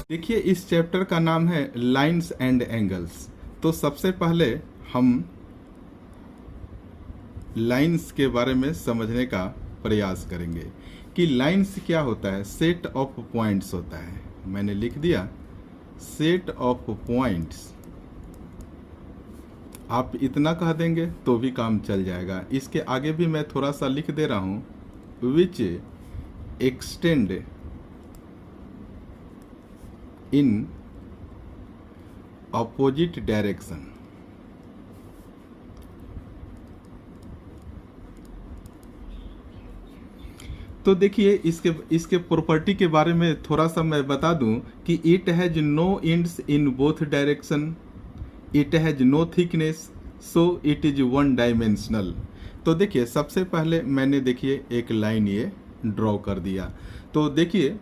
देखिए, इस चैप्टर का नाम है लाइंस एंड एंगल्स। तो सबसे पहले हम लाइंस के बारे में समझने का प्रयास करेंगे कि लाइंस क्या होता है। सेट ऑफ पॉइंट्स होता है। मैंने लिख दिया सेट ऑफ पॉइंट्स। आप इतना कह देंगे तो भी काम चल जाएगा। इसके आगे भी मैं थोड़ा सा लिख दे रहा हूं, which extend in opposite direction. तो देखिए, इसके प्रॉपर्टी के बारे में थोड़ा सा मैं बता दूं कि it has no ends in both direction, it has no thickness, so it is one dimensional. तो देखिए, सबसे पहले मैंने देखिए एक लाइन ये ड्रॉ कर दिया। तो देखिए,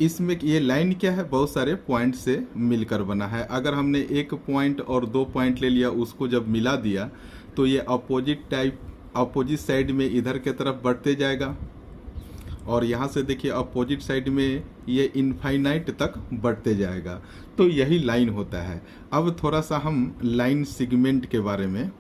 इसमें ये लाइन क्या है, बहुत सारे पॉइंट से मिलकर बना है। अगर हमने एक पॉइंट और दो पॉइंट ले लिया, उसको जब मिला दिया तो ये अपोजिट साइड में इधर के तरफ बढ़ते जाएगा, और यहाँ से देखिए अपोजिट साइड में ये इनफाइनाइट तक बढ़ते जाएगा। तो यही लाइन होता है। अब थोड़ा सा हम लाइन सेगमेंट के बारे में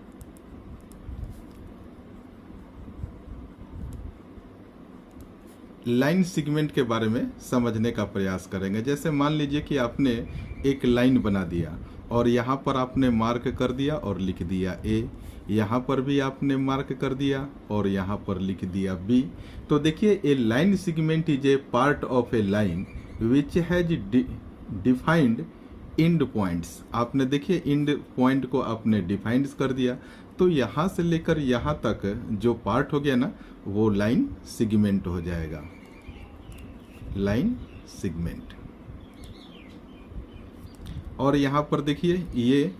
समझने का प्रयास करेंगे। जैसे मान लीजिए कि आपने एक लाइन बना दिया और यहाँ पर आपने मार्क कर दिया और लिख दिया ए, यहाँ पर भी आपने मार्क कर दिया और यहाँ पर लिख दिया बी। तो देखिए, a line segment is a part of a line which has defined end points. आपने देखिए एंड पॉइंट को आपने डिफाइंड कर दिया, तो यहाँ से लेकर यहाँ तक जो पार्ट हो गया ना, वो लाइन सेगमेंट हो जाएगा, लाइन सेगमेंट। और यहाँ पर देखिए ये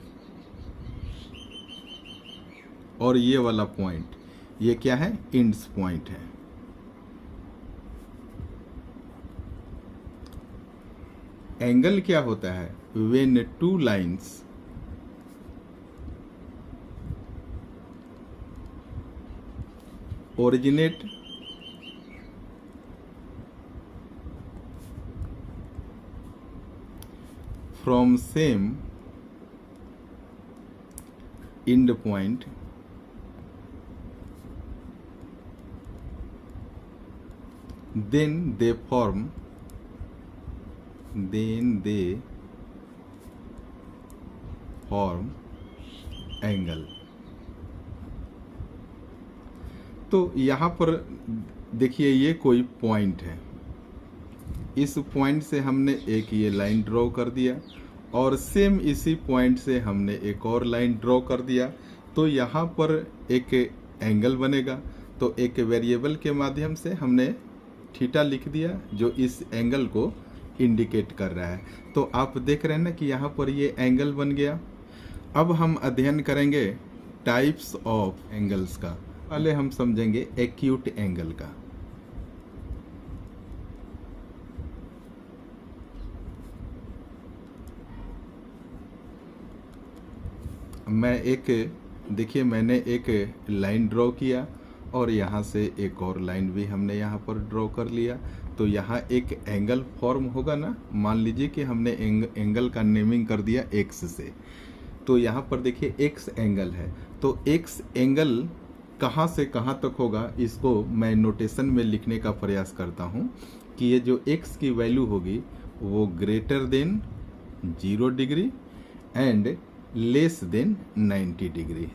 और ये वाला पॉइंट, ये क्या है, एंड्स पॉइंट है। एंगल क्या होता है, when two lines originate from same and point then they form angle। तो यहाँ पर देखिए ये कोई पॉइंट है, इस पॉइंट से हमने एक ये लाइन ड्रॉ कर दिया और सेम इसी पॉइंट से हमने एक और लाइन ड्रॉ कर दिया। तो यहाँ पर एक एंगल बनेगा। तो एक वेरिएबल के माध्यम से हमने थीटा लिख दिया जो इस एंगल को इंडिकेट कर रहा है। तो आप देख रहे हैं ना कि यहाँ पर ये एंगल बन गया। अब हम अध्ययन करेंगे टाइप्स ऑफ एंगल्स का। पहले हम समझेंगे एक्यूट एंगल का। देखिए मैंने एक लाइन ड्रॉ किया और यहाँ से एक और लाइन भी हमने यहाँ पर ड्रॉ कर लिया। तो यहाँ एक एंगल फॉर्म होगा ना। मान लीजिए कि हमने एंगल का नेमिंग कर दिया एक्स से। तो यहाँ पर देखिए एक्स एंगल है। तो एक्स एंगल कहाँ से कहाँ तक होगा, इसको मैं नोटेशन में लिखने का प्रयास करता हूँ कि ये जो एक्स की वैल्यू होगी वो greater than 0 degree and less than 90 degree.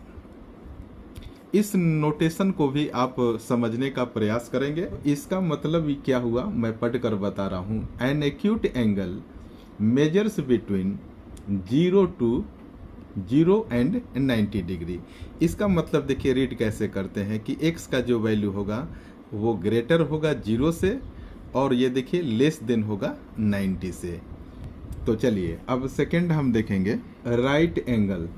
इस नोटेशन को भी आप समझने का प्रयास करेंगे। इसका मतलब क्या हुआ, मैं पढ़कर बता रहा हूँ। An acute angle measures between 0 and 90 degree. इसका मतलब देखिए रीड कैसे करते हैं कि x का जो वैल्यू होगा वो ग्रेटर होगा 0 से और ये देखिए लेस देन होगा 90 से। तो चलिए अब सेकंड हम देखेंगे right angle.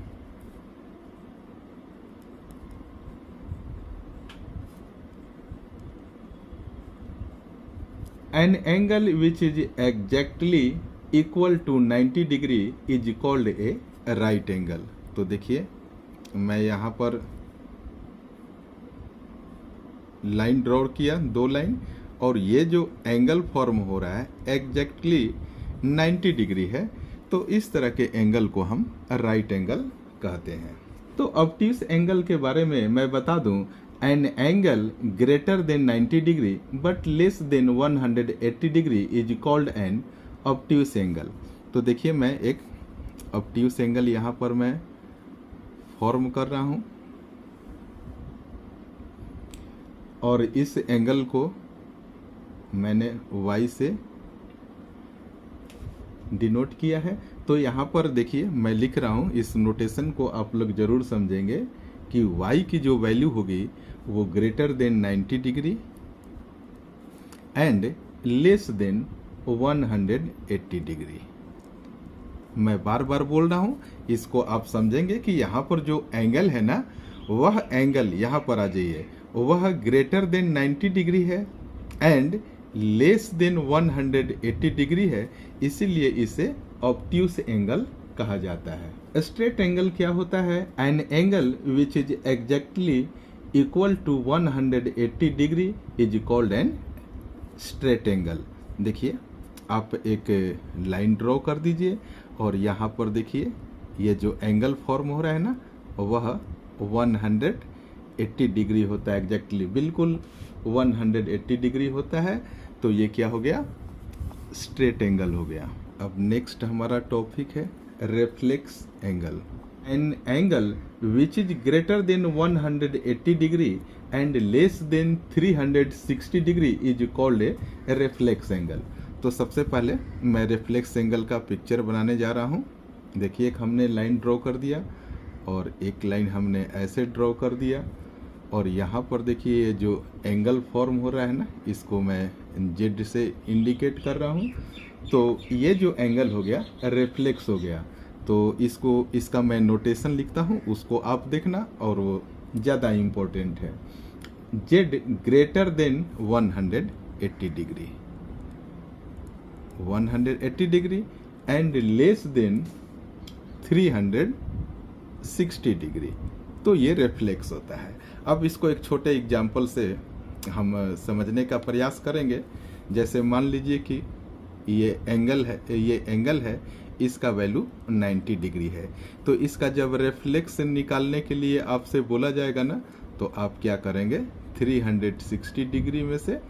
An angle which is exactly equal to 90 degree is called a right angle। तो देखिए मैं यहाँ पर लाइन ड्रॉ किया, 2 लाइन, और ये जो एंगल फॉर्म हो रहा है एग्जैक्टली 90 डिग्री है, तो इस तरह के एंगल को हम राइट एंगल कहते हैं। तो ऑब्ट्यूस एंगल के बारे में मैं बता दूं, an angle greater than 90 degree but less than 180 degree is called N obtuse angle. तो देखिए मैं एक ऑब्ट्यूस एंगल यहाँ पर मैं फॉर्म कर रहा हूँ और इस एंगल को मैंने y से डिनोट किया है। तो यहाँ पर देखिए मैं लिख रहा हूँ, इस नोटेशन को आप लोग जरूर समझेंगे कि y की जो वैल्यू होगी वो greater than 90 degree and less than 180 degree. मैं बार बार बोल रहा हूँ, इसको आप समझेंगे कि यहाँ पर जो एंगल है ना, वह एंगल यहाँ पर आ जाइए, वह ग्रेटर देन 90 डिग्री है एंड लेस देन 180 डिग्री है, इसीलिए इसे ऑब्ट्यूस एंगल कहा जाता है। स्ट्रेट एंगल क्या होता है? An angle which is exactly equal to 180 degree is called an straight angle. देखिए आप एक लाइन ड्रॉ कर दीजिए और यहाँ पर देखिए ये जो एंगल फॉर्म हो रहा है ना, वह 180 डिग्री होता है, एग्जैक्टली बिल्कुल 180 डिग्री होता है। तो ये क्या हो गया? स्ट्रेट एंगल हो गया। अब नेक्स्ट हमारा टॉपिक है reflex angle. N angle which is greater than 180 degree and less than 360 degree is called a reflex angle. तो सबसे पहले मैं रिफ्लेक्स एंगल का पिक्चर बनाने जा रहा हूँ। देखिए एक हमने लाइन ड्रॉ कर दिया और एक लाइन हमने ऐसे ड्रॉ कर दिया और यहाँ पर देखिए जो एंगल फॉर्म हो रहा है ना, इसको मैं जेड से इंडिकेट कर रहा हूँ। तो ये जो एंगल हो गया रिफ्लेक्स हो गया। तो इसका मैं नोटेशन लिखता हूँ, उसको आप देखना और वो ज़्यादा इम्पोर्टेंट है। Z greater than 180 degree, 180 degree and less than 360 degree, तो ये रिफ्लेक्स होता है। अब इसको एक छोटे एग्जाम्पल से हम समझने का प्रयास करेंगे। जैसे मान लीजिए कि ये एंगल है, इसका वैल्यू 90 डिग्री है। तो इसका जब रिफ्लेक्स निकालने के लिए आपसे बोला जाएगा ना, तो आप क्या करेंगे? 360 डिग्री में से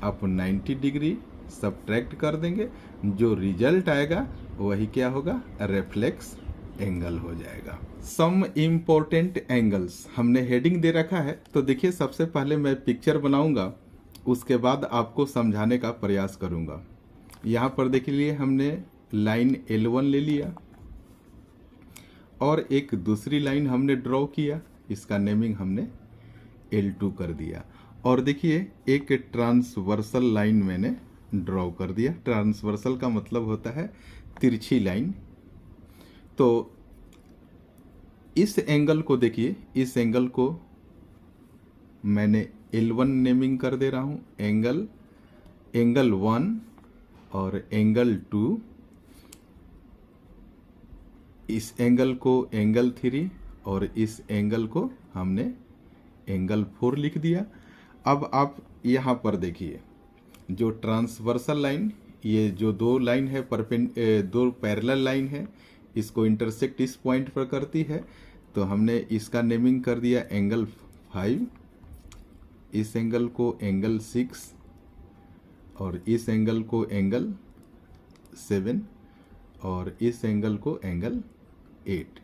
आप 90 डिग्री सब्ट्रैक्ट कर देंगे, जो रिजल्ट आएगा वही क्या होगा? रिफ्लेक्स एंगल हो जाएगा। सम इम्पोर्टेंट एंगल्स हमने हेडिंग दे रखा है। तो देखिए सबसे पहले मैं पिक्चर बनाऊंगा, उसके बाद आपको समझाने का प्रयास करूंगा। यहाँ पर देखिए हमने लाइन L1 ले लिया और एक दूसरी लाइन हमने ड्रॉ किया, इसका नेमिंग हमने L2 कर दिया। और देखिए एक ट्रांसवर्सल लाइन मैंने ड्रॉ कर दिया। ट्रांसवर्सल का मतलब होता है तिरछी लाइन। तो इस एंगल को देखिए, इस एंगल को मैंने L1 नेमिंग कर दे रहा हूं, एंगल 1 और एंगल 2, इस एंगल को एंगल 3 और इस एंगल को हमने एंगल 4 लिख दिया। अब आप यहाँ पर देखिए जो ट्रांसवर्सल लाइन, ये जो दो लाइन है दो पैरेलल लाइन है, इसको इंटरसेक्ट इस पॉइंट पर करती है। तो हमने इसका नेमिंग कर दिया एंगल 5, इस एंगल को एंगल 6 और इस एंगल को एंगल 7 और इस एंगल को एंगल 8।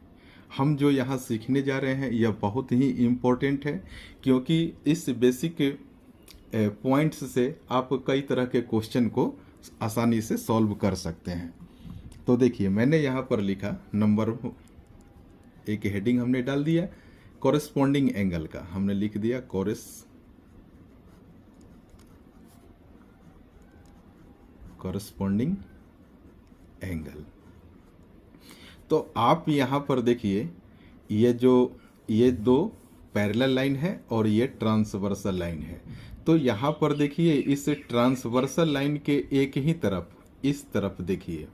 हम जो यहाँ सीखने जा रहे हैं यह बहुत ही इम्पोर्टेंट है, क्योंकि इस बेसिक पॉइंट्स से आप कई तरह के क्वेश्चन को आसानी से सॉल्व कर सकते हैं। तो देखिए मैंने यहाँ पर लिखा नंबर, एक हेडिंग हमने डाल दिया कॉरेस्पॉन्डिंग एंगल का, हमने लिख दिया कॉरेस्पॉन्डिंग एंगल। तो आप यहाँ पर देखिए ये दो पैरेलल लाइन है और ये ट्रांसवर्सल लाइन है। तो यहाँ पर देखिए इस ट्रांसवर्सल लाइन के एक ही तरफ, इस तरफ देखिए,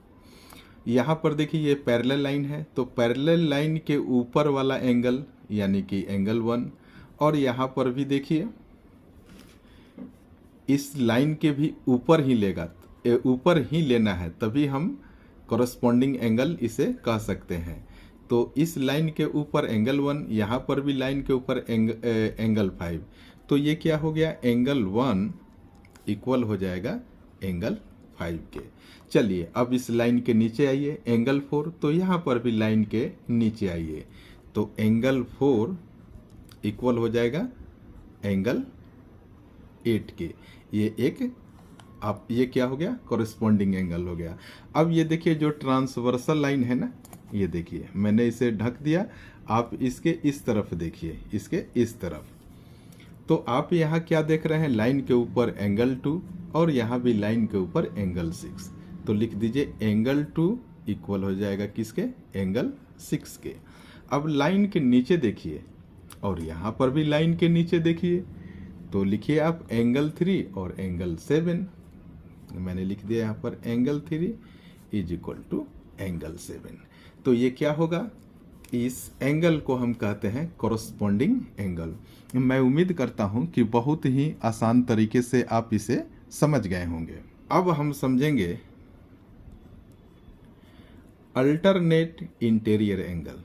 यहाँ पर देखिए ये पैरेलल लाइन है। तो पैरेलल लाइन के ऊपर वाला एंगल यानी कि एंगल 1, और यहाँ पर भी देखिए इस लाइन के भी ऊपर ही लेगा, ऊपर ही लेना है, तभी हम कॉरस्पॉन्डिंग एंगल इसे कह सकते हैं। तो इस लाइन के ऊपर एंगल 1, यहाँ पर भी लाइन के ऊपर एंगल 5, तो ये क्या हो गया, एंगल 1 इक्वल हो जाएगा एंगल 5 के। चलिए अब इस लाइन के नीचे आइए, एंगल 4, तो यहाँ पर भी लाइन के नीचे आइए, तो एंगल 4 इक्वल हो जाएगा एंगल 8 के। ये एक आप ये क्या हो गया, कॉरेस्पॉन्डिंग एंगल हो गया। अब ये देखिए जो ट्रांसवर्सल लाइन है ना, ये देखिए मैंने इसे ढक दिया, आप इसके इस तरफ देखिए, इसके इस तरफ, तो आप यहाँ क्या देख रहे हैं, लाइन के ऊपर एंगल 2 और यहाँ भी लाइन के ऊपर एंगल 6, तो लिख दीजिए एंगल 2 इक्वल हो जाएगा किसके, एंगल 6 के। अब लाइन के नीचे देखिए और यहाँ पर भी लाइन के नीचे देखिए, तो लिखिए आप एंगल 3 और एंगल 7, मैंने लिख दिया यहाँ पर angle 3 is equal to angle 7। तो ये क्या होगा, इस एंगल को हम कहते हैं कॉरस्पॉन्डिंग एंगल। मैं उम्मीद करता हूं कि बहुत ही आसान तरीके से आप इसे समझ गए होंगे। अब हम समझेंगे अल्टरनेट इंटीरियर एंगल।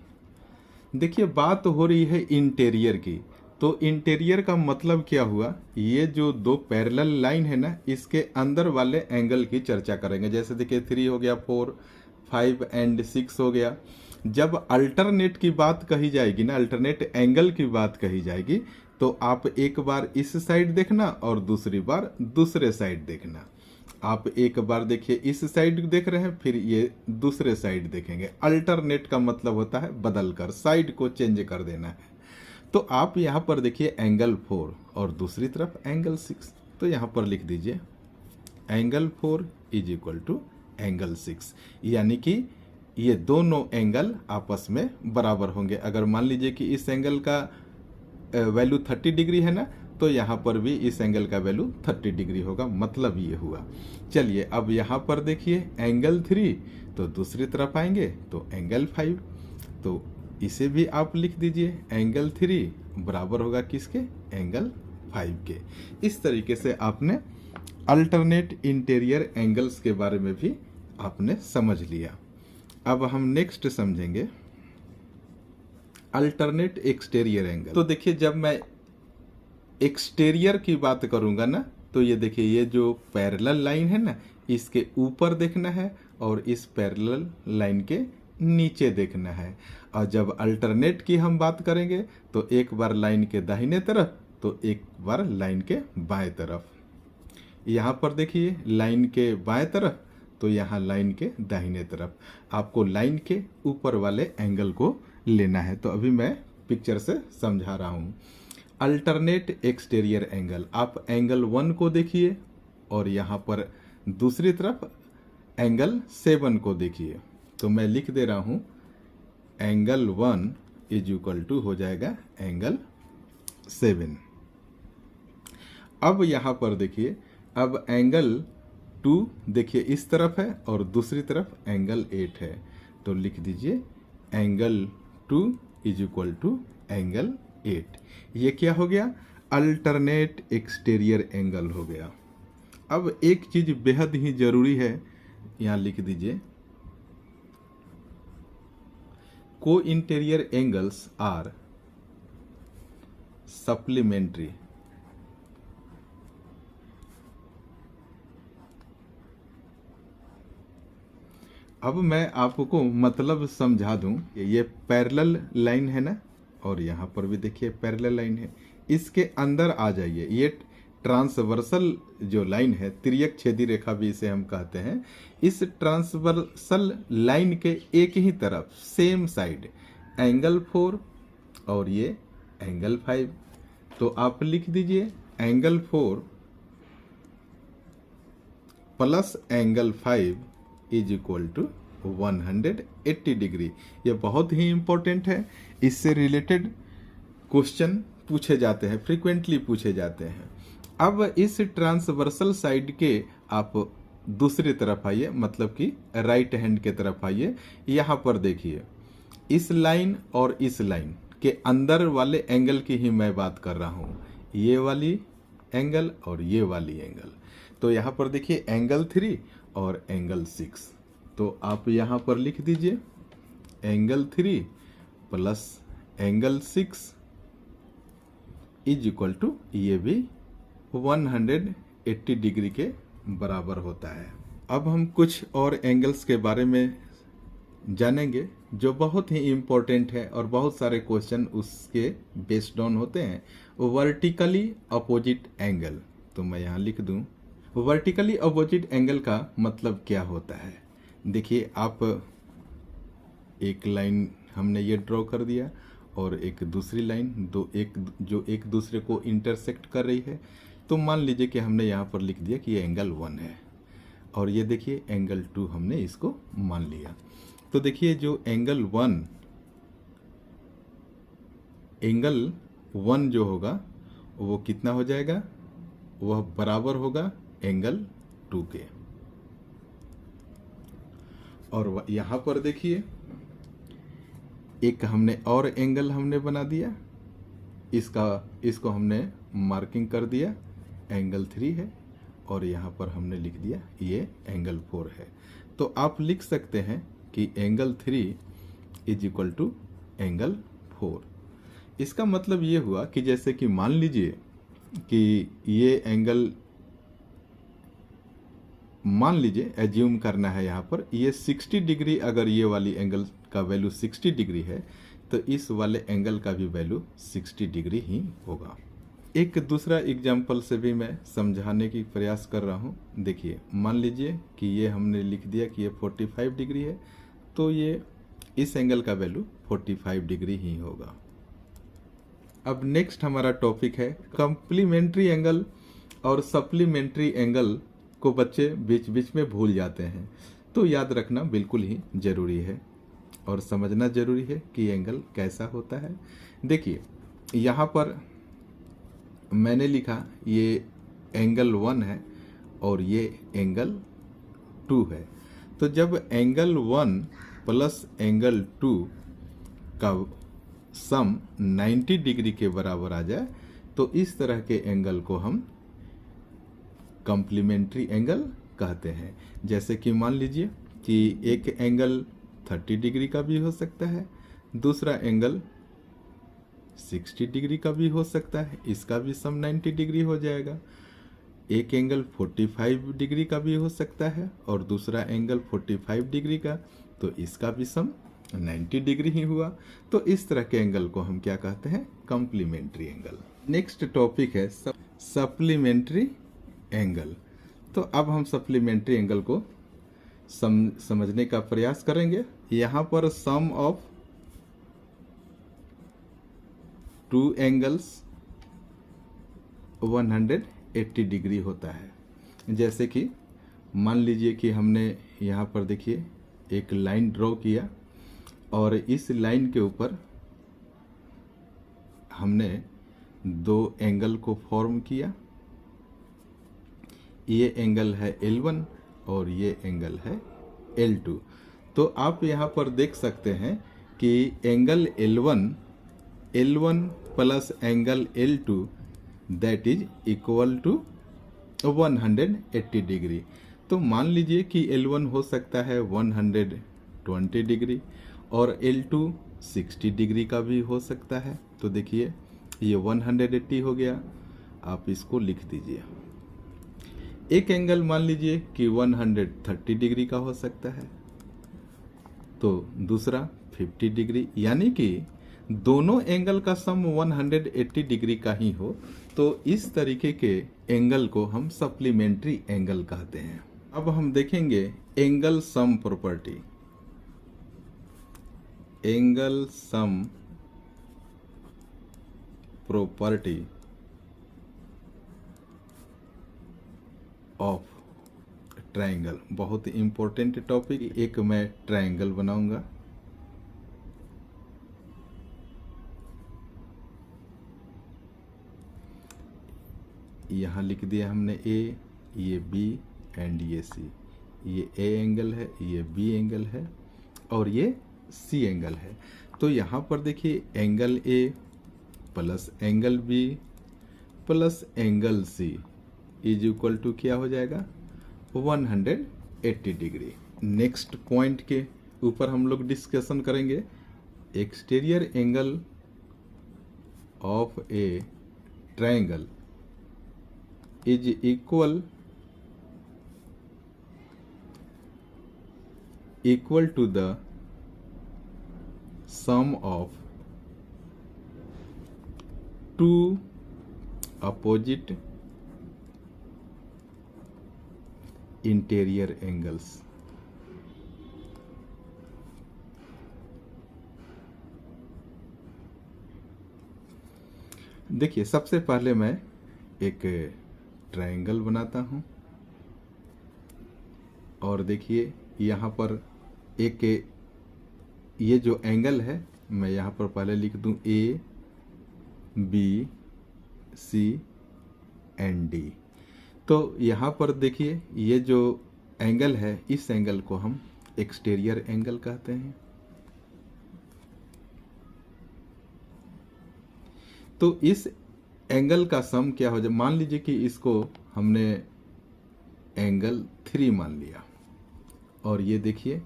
देखिए बात हो रही है इंटीरियर की, तो इंटीरियर का मतलब क्या हुआ, ये जो दो पैरेलल लाइन है ना, इसके अंदर वाले एंगल की चर्चा करेंगे। जैसे देखिए 3 हो गया, 4, 5 एंड 6 हो गया। जब अल्टरनेट की बात कही जाएगी ना, अल्टरनेट एंगल की बात कही जाएगी, तो आप एक बार इस साइड देखना और दूसरी बार दूसरे साइड देखना। आप एक बार देखिए इस साइड देख रहे हैं, फिर ये दूसरे साइड देखेंगे। अल्टरनेट का मतलब होता है बदल कर, साइड को चेंज कर देना है। तो आप यहाँ पर देखिए एंगल 4 और दूसरी तरफ एंगल 6, तो यहाँ पर लिख दीजिए angle 4 is equal to angle 6, यानी कि ये दोनों एंगल आपस में बराबर होंगे। अगर मान लीजिए कि इस एंगल का वैल्यू 30 डिग्री है ना, तो यहाँ पर भी इस एंगल का वैल्यू 30 डिग्री होगा, मतलब ये हुआ। चलिए अब यहाँ पर देखिए एंगल 3, तो दूसरी तरफ आएंगे तो एंगल 5, तो इसे भी आप लिख दीजिए एंगल 3 बराबर होगा किसके, एंगल 5 के। इस तरीके से आपने अल्टरनेट इंटीरियर एंगल्स के बारे में भी आपने समझ लिया। अब हम नेक्स्ट समझेंगे अल्टरनेट एक्सटीरियर एंगल। तो देखिए जब मैं एक्सटीरियर की बात करूंगा ना, तो ये देखिए ये जो पैरेलल लाइन है ना, इसके ऊपर देखना है और इस पैरेलल लाइन के नीचे देखना है। और जब अल्टरनेट की हम बात करेंगे तो एक बार लाइन के दाहिने तरफ तो एक बार लाइन के बाएं तरफ। यहाँ पर देखिए लाइन के बाएं तरफ, तो यहाँ लाइन के दाहिने तरफ। आपको लाइन के ऊपर वाले एंगल को लेना है। तो अभी मैं पिक्चर से समझा रहा हूँ। अल्टरनेट एक्सटीरियर एंगल, आप एंगल 1 को देखिए और यहाँ पर दूसरी तरफ एंगल 7 को देखिए। तो मैं लिख दे रहा हूँ एंगल 1 इज इक्वल टू हो जाएगा एंगल 7। अब यहाँ पर देखिए, अब एंगल 2 देखिए इस तरफ है और दूसरी तरफ एंगल 8 है, तो लिख दीजिए angle 2 is equal to angle 8। ये क्या हो गया, अल्टरनेट एक्सटीरियर एंगल हो गया। अब एक चीज बेहद ही जरूरी है, यहाँ लिख दीजिए को इंटीरियर एंगल्स आर सप्लीमेंट्री। अब मैं आपको मतलब समझा दूं, ये पैरेलल लाइन है ना, और यहाँ पर भी देखिए पैरेलल लाइन है, इसके अंदर आ जाइए। ये ट्रांसवर्सल जो लाइन है, तिर्यक छेदी रेखा भी इसे हम कहते हैं, इस ट्रांसवर्सल लाइन के एक ही तरफ सेम साइड एंगल 4 और ये एंगल 5। तो आप लिख दीजिए angle 4 plus angle 5 is equal to 180 degree. ये बहुत ही इंपॉर्टेंट है, इससे रिलेटेड क्वेश्चन पूछे जाते हैं, फ्रीक्वेंटली पूछे जाते हैं। अब इस ट्रांसवर्सल साइड के आप दूसरी तरफ आइए, मतलब कि राइट हैंड के तरफ आइए। यहाँ पर देखिए इस लाइन और इस लाइन के अंदर वाले एंगल की ही मैं बात कर रहा हूँ, ये वाली एंगल और ये वाली एंगल। तो यहाँ पर देखिए एंगल 3 और एंगल 6, तो आप यहाँ पर लिख दीजिए angle 3 plus angle 6 is equal to, ये भी 180 डिग्री के बराबर होता है। अब हम कुछ और एंगल्स के बारे में जानेंगे जो बहुत ही इम्पोर्टेंट है और बहुत सारे क्वेश्चन उसके बेस्ड ऑन होते हैं। वर्टिकली अपोजिट एंगल, तो मैं यहाँ लिख दूं वर्टिकली अपोजिट एंगल का मतलब क्या होता है। देखिए आप एक लाइन हमने ये ड्रॉ कर दिया और एक दूसरी लाइन जो एक दूसरे को इंटरसेक्ट कर रही है, तो मान लीजिए कि हमने यहाँ पर लिख दिया कि ये एंगल 1 है और ये देखिए एंगल 2 हमने इसको मान लिया। तो देखिए जो एंगल 1 जो होगा वो कितना हो जाएगा, वह बराबर होगा एंगल 2 के। और यहाँ पर देखिए एक हमने और एंगल हमने बना दिया, इसको हमने मार्किंग कर दिया, एंगल 3 है और यहाँ पर हमने लिख दिया ये एंगल 4 है। तो आप लिख सकते हैं कि angle 3 is equal to angle 4। इसका मतलब ये हुआ कि जैसे कि मान लीजिए कि ये एंगल, मान लीजिए एज्यूम करना है यहाँ पर ये 60 डिग्री, अगर ये वाली एंगल का वैल्यू 60 डिग्री है तो इस वाले एंगल का भी वैल्यू 60 डिग्री ही होगा। एक दूसरा एग्जाम्पल से भी मैं समझाने की प्रयास कर रहा हूँ। देखिए मान लीजिए कि ये हमने लिख दिया कि ये 45 डिग्री है, तो ये इस एंगल का वैल्यू 45 डिग्री ही होगा। अब नेक्स्ट हमारा टॉपिक है कॉम्प्लीमेंट्री एंगल और सप्लीमेंट्री एंगल को बच्चे बीच बीच में भूल जाते हैं, तो याद रखना बिल्कुल ही जरूरी है और समझना जरूरी है कि एंगल कैसा होता है। देखिए यहाँ पर मैंने लिखा ये एंगल 1 है और ये एंगल 2 है, तो जब एंगल 1 प्लस एंगल 2 का सम 90 डिग्री के बराबर आ जाए तो इस तरह के एंगल को हम कॉम्प्लीमेंट्री एंगल कहते हैं। जैसे कि मान लीजिए कि एक एंगल 30 डिग्री का भी हो सकता है, दूसरा एंगल 60 डिग्री का भी हो सकता है, इसका भी सम 90 डिग्री हो जाएगा। एक एंगल 45 डिग्री का भी हो सकता है और दूसरा एंगल 45 डिग्री का, तो इसका भी सम 90 डिग्री ही हुआ। तो इस तरह के एंगल को हम क्या कहते हैं, कॉम्प्लीमेंट्री एंगल। नेक्स्ट टॉपिक है सप्लीमेंट्री एंगल। तो अब हम सप्लीमेंट्री एंगल को समझने का प्रयास करेंगे। यहाँ पर सम ऑफ 2 एंगल्स 180 डिग्री होता है। जैसे कि मान लीजिए कि हमने यहाँ पर देखिए एक लाइन ड्रॉ किया और इस लाइन के ऊपर हमने 2 एंगल को फॉर्म किया। ये एंगल है L1 और ये एंगल है L2। तो आप यहाँ पर देख सकते हैं कि angle L1 plus angle L2 that is equal to 180 degree. तो मान लीजिए कि L1 हो सकता है 120 डिग्री और L2 60 डिग्री का भी हो सकता है। तो देखिए ये 180 हो गया, आप इसको लिख दीजिए। एक एंगल मान लीजिए कि 130 डिग्री का हो सकता है, तो दूसरा 50 डिग्री, यानी कि दोनों एंगल का सम 180 डिग्री का ही हो, तो इस तरीके के एंगल को हम सप्लीमेंट्री एंगल कहते हैं। अब हम देखेंगे angle sum property. Angle sum property of triangle, बहुत इंपॉर्टेंट टॉपिक। एक मैं ट्रायंगल बनाऊंगा, यहाँ लिख दिया हमने A, ये B एंड ये C। ये A एंगल है, ये B एंगल है और ये C एंगल है। तो यहाँ पर देखिए angle A plus angle B plus angle C is equal to क्या हो जाएगा 180 डिग्री। नेक्स्ट पॉइंट के ऊपर हम लोग डिस्कशन करेंगे। Exterior angle of a triangle is equal to the sum of two opposite interior angles. देखिए, सबसे पहले मैं एक ट्रायंगल बनाता हूं और देखिए यहाँ पर एक ये जो एंगल है मैं यहाँ पर पहले लिख दूं A B C and D. तो यहाँ पर देखिए ये जो एंगल है इस एंगल को हम एक्सटीरियर एंगल कहते हैं। तो इस एंगल का सम क्या हो जाए, मान लीजिए कि इसको हमने एंगल 3 मान लिया और ये देखिए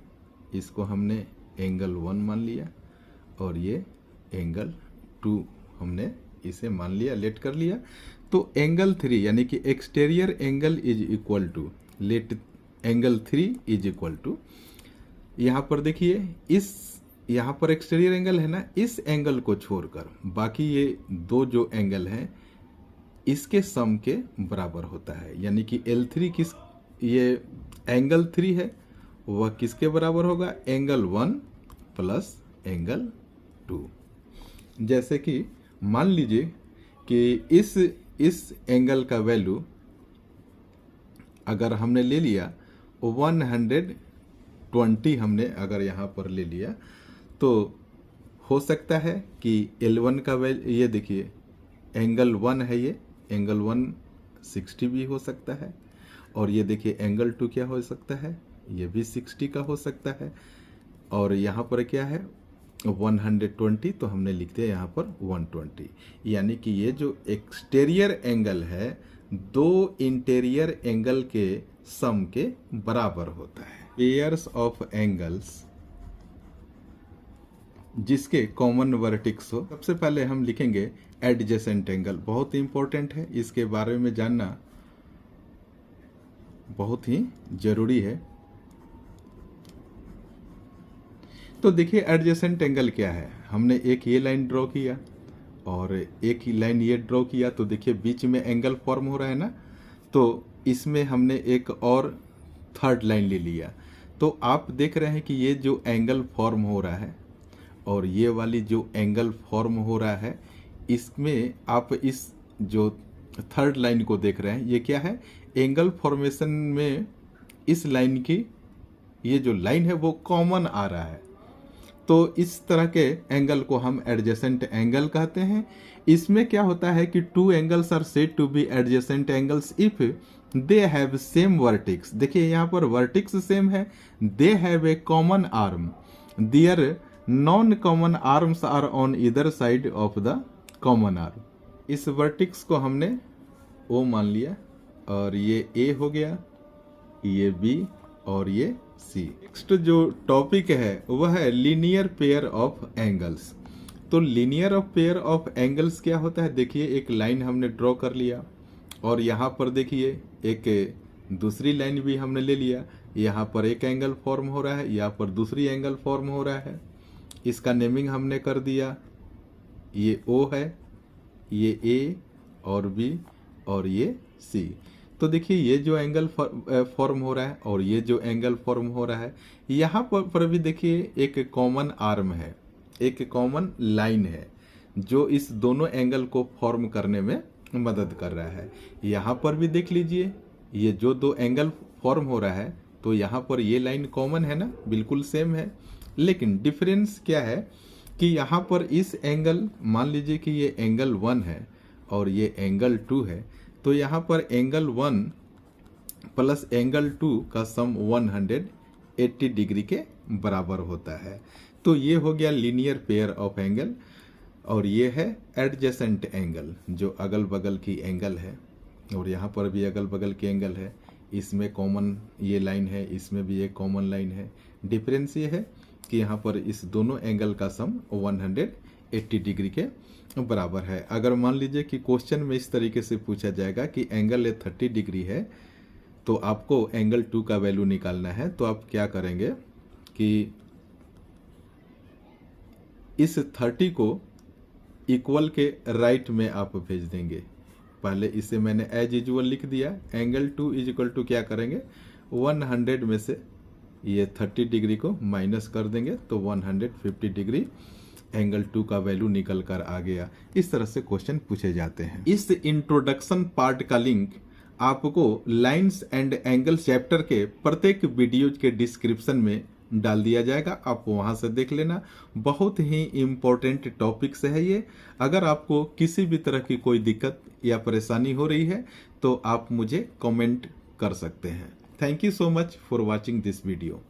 इसको हमने एंगल 1 मान लिया और ये एंगल 2 हमने इसे मान लिया, लेट कर लिया। तो एंगल 3 यानी कि exterior angle is equal to let angle 3 is equal to, यहाँ पर देखिए इस यहाँ पर एक्सटीरियर एंगल है ना, इस एंगल को छोड़कर बाकी ये दो जो एंगल हैं इसके सम के बराबर होता है। यानी कि L3 किस, ये एंगल 3 है वह किसके बराबर होगा, एंगल 1 प्लस एंगल 2। जैसे कि मान लीजिए कि इस एंगल का वैल्यू अगर हमने ले लिया 120 हमने अगर यहाँ पर ले लिया तो हो सकता है कि L1 का वैल्यू, ये देखिए एंगल 1 है, ये एंगल 1 60 भी हो सकता है और ये देखिए एंगल 2 क्या हो सकता है, ये भी 60 का हो सकता है। और यहाँ पर क्या है 120, तो हमने लिख दिया यहाँ पर 120। यानी कि ये जो एक्सटीरियर एंगल है दो इंटीरियर एंगल के सम के बराबर होता है। पेयर्स ऑफ एंगल्स जिसके कॉमन वर्टिक्स हो, सबसे पहले हम लिखेंगे एडजेसेंट एंगल। बहुत ही इंपॉर्टेंट है, इसके बारे में जानना बहुत ही जरूरी है। तो देखिए एडजेसेंट एंगल क्या है, हमने एक ये लाइन ड्रॉ किया और एक ही लाइन ये ड्रॉ किया, तो देखिए बीच में एंगल फॉर्म हो रहा है ना, तो इसमें हमने एक और थर्ड लाइन ले लिया। तो आप देख रहे हैं कि ये जो एंगल फॉर्म हो रहा है और ये वाली जो एंगल फॉर्म हो रहा है, इसमें आप इस जो थर्ड लाइन को देख रहे हैं, ये क्या है, एंगल फॉर्मेशन में इस लाइन की ये जो लाइन है वो कॉमन आ रहा है। तो इस तरह के एंगल को हम एडजेसेंट एंगल कहते हैं। इसमें क्या होता है कि two angles are said to be adjacent angles if they have same vertex. देखिए यहाँ पर वर्टिक्स सेम है, they have a common arm, their non common arms are on either side of the common arm. इस vertex को हमने O मान लिया और ये A हो गया, ये B और ये C। नेक्स्ट जो टॉपिक है वह है लीनियर पेयर ऑफ एंगल्स। तो linear of pair of angles क्या होता है, देखिए एक लाइन हमने ड्रॉ कर लिया और यहाँ पर देखिए एक दूसरी लाइन भी हमने ले लिया, यहाँ पर एक एंगल फॉर्म हो रहा है, यहाँ पर दूसरी एंगल फॉर्म हो रहा है। इसका नेमिंग हमने कर दिया, ये O है, ये A और B और ये C। तो देखिए ये जो एंगल फॉर्म हो रहा है और ये जो एंगल फॉर्म हो रहा है, यहाँ पर भी देखिए एक कॉमन आर्म है, एक कॉमन लाइन है जो इस दोनों एंगल को फॉर्म करने में मदद कर रहा है। यहाँ पर भी देख लीजिए ये जो दो एंगल फॉर्म हो रहा है, तो यहाँ पर ये लाइन कॉमन है ना, बिल्कुल सेम है। लेकिन डिफरेंस क्या है कि यहाँ पर इस एंगल, मान लीजिए कि ये एंगल 1 है और ये एंगल 2 है, तो यहाँ पर एंगल 1 प्लस एंगल 2 का सम 180 डिग्री के बराबर होता है। तो ये हो गया लीनियर पेयर ऑफ एंगल और ये है एडजेसेंट एंगल, जो अगल बगल की एंगल है और यहाँ पर भी अगल बगल के एंगल है, इसमें कॉमन ये लाइन है, इसमें भी एक कॉमन लाइन है। डिफरेंस ये है कि यहाँ पर इस दोनों एंगल का सम 180 डिग्री के बराबर है। अगर मान लीजिए कि क्वेश्चन में इस तरीके से पूछा जाएगा कि एंगल 30 डिग्री है तो आपको एंगल 2 का वैल्यू निकालना है, तो आप क्या करेंगे कि इस 30 को इक्वल के राइट में आप भेज देंगे। पहले इसे मैंने एज यूजुअल लिख दिया। एंगल 2 इज इक्वल टू क्या करेंगे, 100 में से ये 30 डिग्री को माइनस कर देंगे तो 150 डिग्री एंगल 2 का वैल्यू निकल कर आ गया। इस तरह से क्वेश्चन पूछे जाते हैं। इस इंट्रोडक्शन पार्ट का लिंक आपको लाइंस एंड एंगल्स चैप्टर के प्रत्येक वीडियो के डिस्क्रिप्शन में डाल दिया जाएगा, आप वहां से देख लेना। बहुत ही इम्पोर्टेंट टॉपिक्स है ये। अगर आपको किसी भी तरह की कोई दिक्कत या परेशानी हो रही है तो आप मुझे कमेंट कर सकते हैं। Thank you so much for watching this video.